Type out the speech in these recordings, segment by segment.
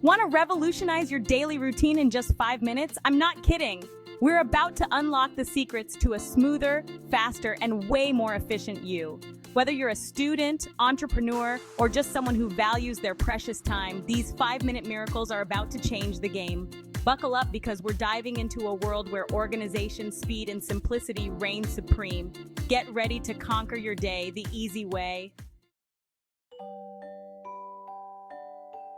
Want to revolutionize your daily routine in just 5 minutes? I'm not kidding. We're about to unlock the secrets to a smoother, faster, and way more efficient you. Whether you're a student, entrepreneur, or just someone who values their precious time, these 5-minute miracles are about to change the game. Buckle up because we're diving into a world where organization, speed, and simplicity reign supreme. Get ready to conquer your day the easy way.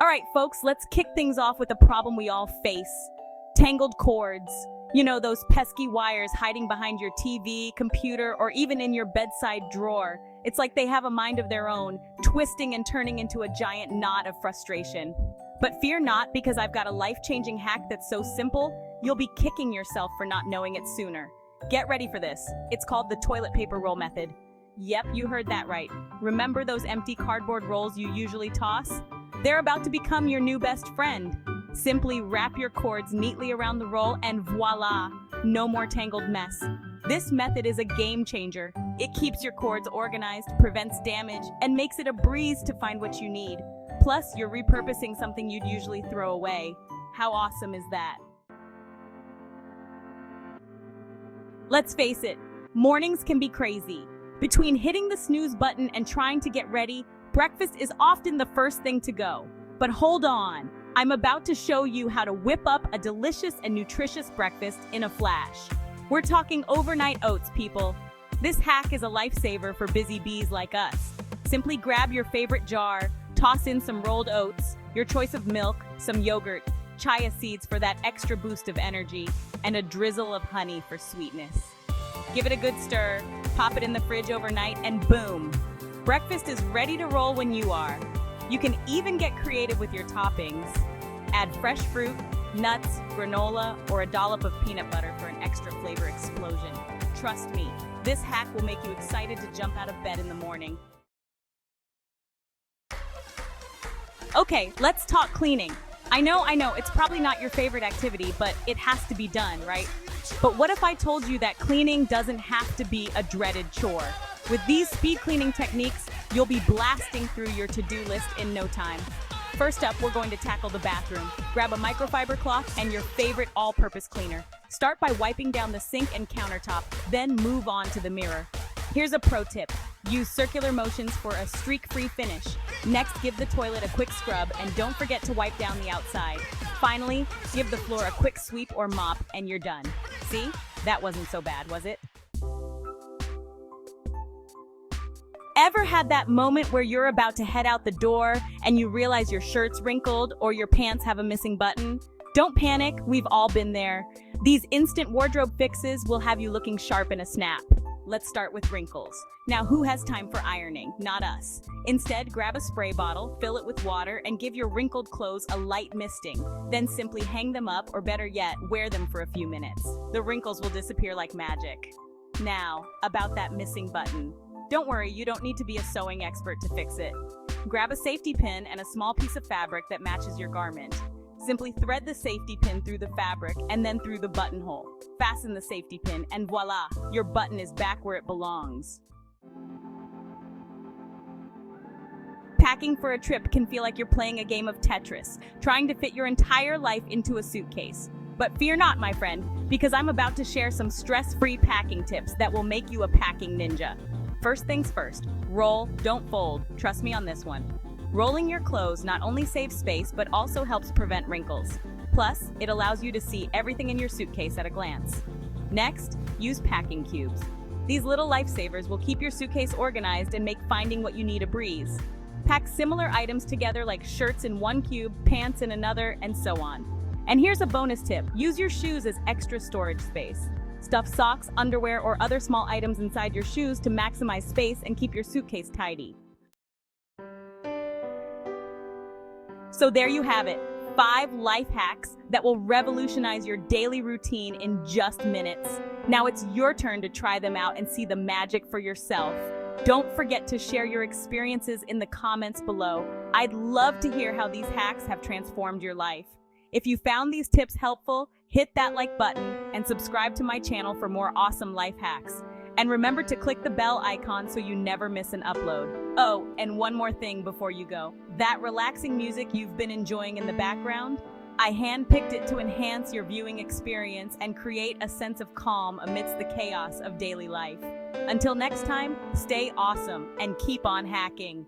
All right, folks, let's kick things off with a problem we all face. Tangled cords. You know, those pesky wires hiding behind your TV, computer, or even in your bedside drawer. It's like they have a mind of their own, twisting and turning into a giant knot of frustration. But fear not, because I've got a life-changing hack that's so simple, you'll be kicking yourself for not knowing it sooner. Get ready for this. It's called the toilet paper roll method. Yep, you heard that right. Remember those empty cardboard rolls you usually toss? They're about to become your new best friend. Simply wrap your cords neatly around the roll and voila, no more tangled mess. This method is a game changer. It keeps your cords organized, prevents damage, and makes it a breeze to find what you need. Plus, you're repurposing something you'd usually throw away. How awesome is that? Let's face it, mornings can be crazy. Between hitting the snooze button and trying to get ready, breakfast is often the first thing to go. But hold on, I'm about to show you how to whip up a delicious and nutritious breakfast in a flash. We're talking overnight oats, people. This hack is a lifesaver for busy bees like us. Simply grab your favorite jar, toss in some rolled oats, your choice of milk, some yogurt, chia seeds for that extra boost of energy, and a drizzle of honey for sweetness. Give it a good stir, pop it in the fridge overnight, and boom! Breakfast is ready to roll when you are. You can even get creative with your toppings. Add fresh fruit, nuts, granola, or a dollop of peanut butter for an extra flavor explosion. Trust me, this hack will make you excited to jump out of bed in the morning. Okay, let's talk cleaning. I know, it's probably not your favorite activity, but it has to be done, right? But what if I told you that cleaning doesn't have to be a dreaded chore? With these speed cleaning techniques, you'll be blasting through your to-do list in no time. First up, we're going to tackle the bathroom. Grab a microfiber cloth and your favorite all-purpose cleaner. Start by wiping down the sink and countertop, then move on to the mirror. Here's a pro tip. Use circular motions for a streak-free finish. Next, give the toilet a quick scrub and don't forget to wipe down the outside. Finally, give the floor a quick sweep or mop and you're done. See? That wasn't so bad, was it? Ever had that moment where you're about to head out the door and you realize your shirt's wrinkled or your pants have a missing button? Don't panic, we've all been there. These instant wardrobe fixes will have you looking sharp in a snap. Let's start with wrinkles. Now, who has time for ironing? Not us. Instead, grab a spray bottle, fill it with water, and give your wrinkled clothes a light misting. Then simply hang them up, or better yet, wear them for a few minutes. The wrinkles will disappear like magic. Now, about that missing button. Don't worry, you don't need to be a sewing expert to fix it. Grab a safety pin and a small piece of fabric that matches your garment. Simply thread the safety pin through the fabric and then through the buttonhole. Fasten the safety pin and voila, your button is back where it belongs. Packing for a trip can feel like you're playing a game of Tetris, trying to fit your entire life into a suitcase. But fear not, my friend, because I'm about to share some stress-free packing tips that will make you a packing ninja. First things first, roll, don't fold. Trust me on this one. Rolling your clothes not only saves space, but also helps prevent wrinkles. Plus, it allows you to see everything in your suitcase at a glance. Next, use packing cubes. These little lifesavers will keep your suitcase organized and make finding what you need a breeze. Pack similar items together like shirts in one cube, pants in another, and so on. And here's a bonus tip. Use your shoes as extra storage space. Stuff socks, underwear, or other small items inside your shoes to maximize space and keep your suitcase tidy. So there you have it, 5 life hacks that will revolutionize your daily routine in just minutes. Now it's your turn to try them out and see the magic for yourself. Don't forget to share your experiences in the comments below. I'd love to hear how these hacks have transformed your life. If you found these tips helpful, hit that like button and subscribe to my channel for more awesome life hacks. And remember to click the bell icon so you never miss an upload. Oh, and one more thing before you go. That relaxing music you've been enjoying in the background? I handpicked it to enhance your viewing experience and create a sense of calm amidst the chaos of daily life. Until next time, stay awesome and keep on hacking.